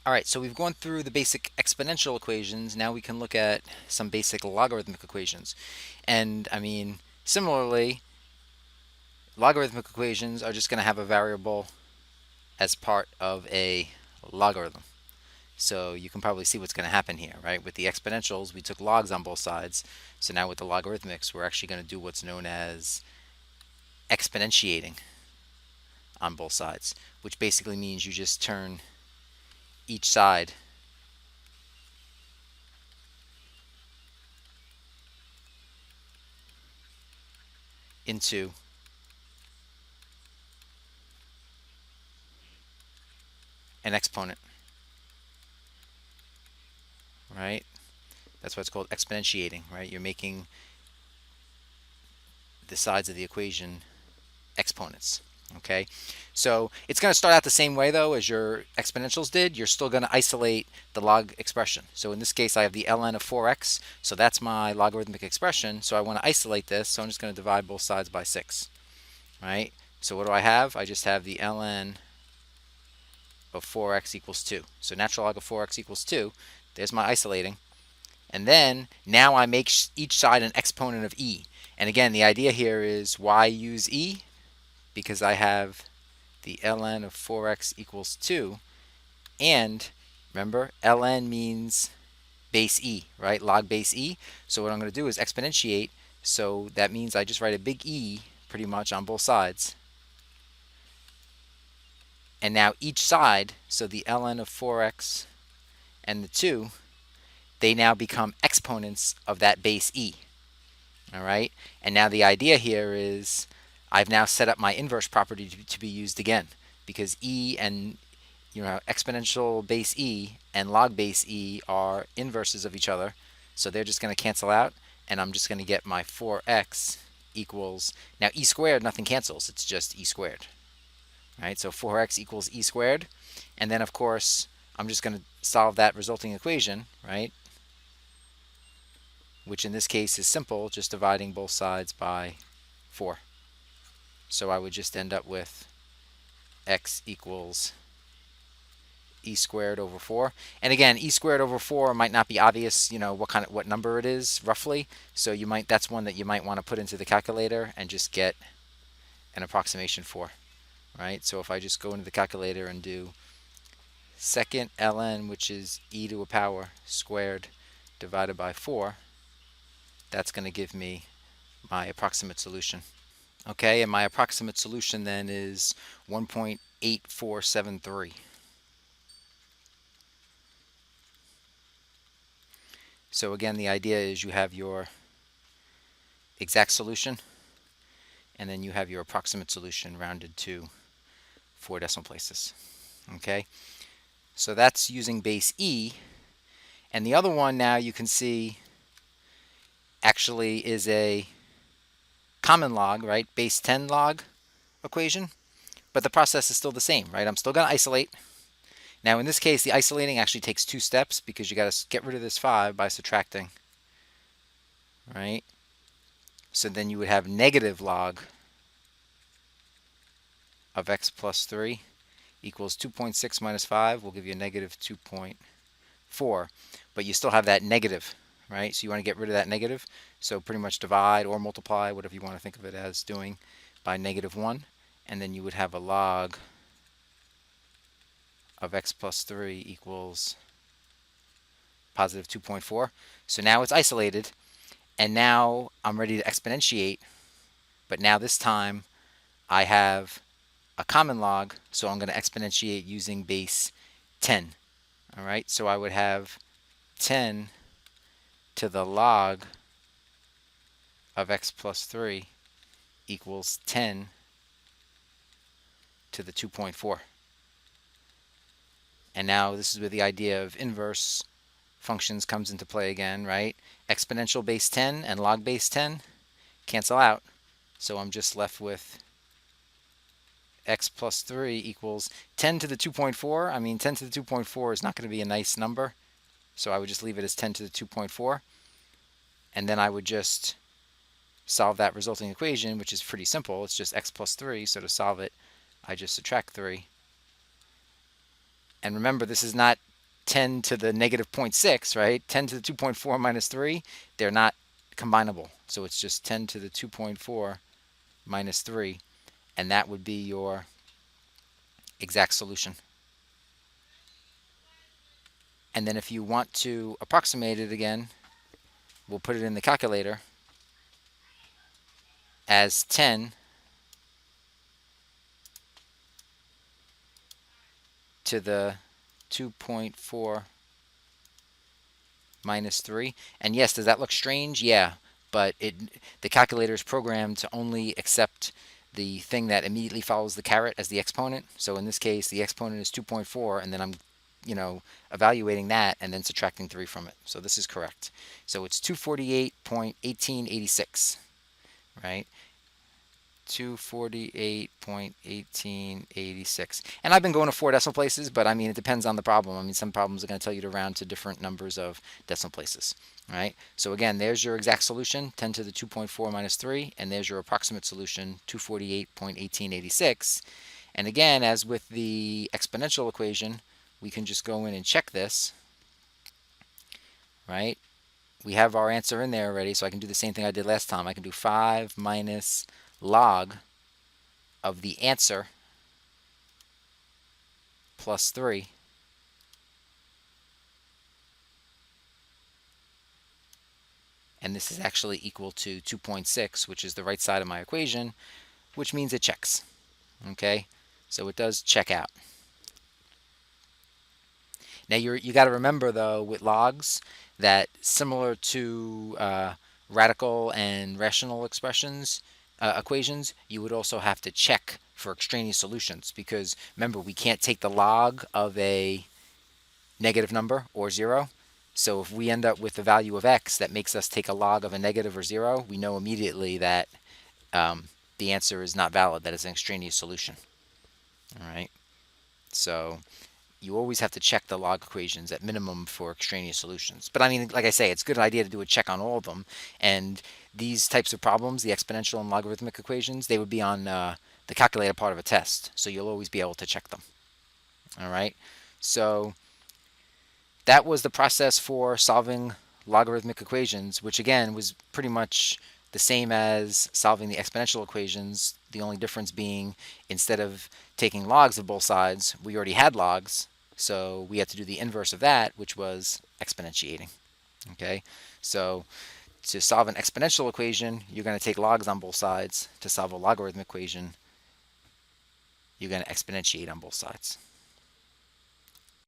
All right, so we've gone through the basic exponential equations. Now we can look at some basic logarithmic equations. And I mean, similarly, logarithmic equations are just going to have a variable as part of a logarithm. So you can probably see what's going to happen here, right? With the exponentials, we took logs on both sides. So now with the logarithmics, we're actually going to do what's known as exponentiating on both sides, which basically means you just turn each side into an exponent, right? That's why it's called exponentiating, right? You're making the sides of the equation exponents. Okay, so it's going to start out the same way though as your exponentials did. You're still going to isolate the log expression. So in this case, I have the ln of 4x, so that's my logarithmic expression. So I want to isolate this, so I'm just going to divide both sides by 6. Right? So what do I have? I just have the ln of 4x equals 2. So natural log of 4x equals 2. There's my isolating. And then now I make each side an exponent of e. And again, the idea here is why use e? Because I have the ln of 4x equals 2. And remember, ln means base e, right? Log base e. So what I'm going to do is exponentiate. So that means I just write a big E pretty much on both sides. And now each side, so the ln of 4x and the 2, they now become exponents of that base e. All right? And now the idea here is I've now set up my inverse property to be used again, because e and exponential base e and log base e are inverses of each other, so they're just going to cancel out, and I'm just going to get my 4x equals, now e squared, nothing cancels, it's just e squared. Right? So 4x equals e squared, and then of course I'm just going to solve that resulting equation, right? Which in this case is simple, just dividing both sides by 4. So I would just end up with x equals e squared over 4. And again, e squared over 4 might not be obvious, what number it is roughly. So that's one that you might want to put into the calculator and just get an approximation for, right? So if I just go into the calculator and do second ln, which is e to a power squared divided by 4, that's going to give me my approximate solution. Okay, and my approximate solution then is 1.8473. So again, the idea is you have your exact solution, and then you have your approximate solution rounded to 4 decimal places. Okay, so that's using base e. And the other one now you can see actually is a common log, right? Base 10 log equation, but the process is still the same, right? I'm still going to isolate. Now in this case, the isolating actually takes 2 steps because you got to get rid of this 5 by subtracting, right? So then you would have negative log of x plus 3 equals 2.6 minus 5 will give you a negative 2.4, but you still have that negative, right? So you want to get rid of that negative. So pretty much divide or multiply, whatever you want to think of it as doing, by negative 1. And then you would have a log of x plus 3 equals positive 2.4. So now it's isolated. And now I'm ready to exponentiate. But now this time I have a common log, so I'm going to exponentiate using base 10. All right, so I would have 10 to the log of x plus 3 equals 10 to the 2.4. And now this is where the idea of inverse functions comes into play again, right? Exponential base 10 and log base 10 cancel out. So I'm just left with x plus 3 equals 10 to the 2.4. I mean, 10 to the 2.4 is not going to be a nice number, so I would just leave it as 10 to the 2.4. And then I would just solve that resulting equation, which is pretty simple. It's just x plus 3, so to solve it, I just subtract 3. And remember, this is not 10 to the negative 0.6, right? 10 to the 2.4 minus 3, they're not combinable. So it's just 10 to the 2.4 minus 3, and that would be your exact solution. And then if you want to approximate it again, we'll put it in the calculator as 10 to the 2.4 minus 3. And yes, does that look strange? Yeah, but the calculator is programmed to only accept the thing that immediately follows the caret as the exponent. So in this case, the exponent is 2.4, and then I'm evaluating that and then subtracting 3 from it. So this is correct. So it's 248.1886, right? 248.1886. And I've been going to 4 decimal places, but I mean, it depends on the problem. I mean, some problems are going to tell you to round to different numbers of decimal places, right? So again, there's your exact solution, 10 to the 2.4 minus 3, and there's your approximate solution, 248.1886. And again, as with the exponential equation, we can just go in and check this, right? We have our answer in there already, so I can do the same thing I did last time. I can do 5 minus log of the answer plus 3. And this is actually equal to 2.6, which is the right side of my equation, which means it checks. Okay, so it does check out. Now you got to remember though with logs that similar to radical and rational expressions, equations, you would also have to check for extraneous solutions, because remember, we can't take the log of a negative number or 0. So if we end up with the value of x that makes us take a log of a negative or 0, we know immediately that the answer is not valid, that it's an extraneous solution. All right, so you always have to check the log equations at minimum for extraneous solutions. But I mean, like I say, it's a good idea to do a check on all of them. And these types of problems, the exponential and logarithmic equations, they would be on the calculator part of a test. So you'll always be able to check them. All right. So that was the process for solving logarithmic equations, which again was pretty much the same as solving the exponential equations, the only difference being instead of taking logs of both sides, we already had logs, so we had to do the inverse of that, which was exponentiating. Okay, so to solve an exponential equation, you're going to take logs on both sides. To solve a logarithmic equation, you're going to exponentiate on both sides.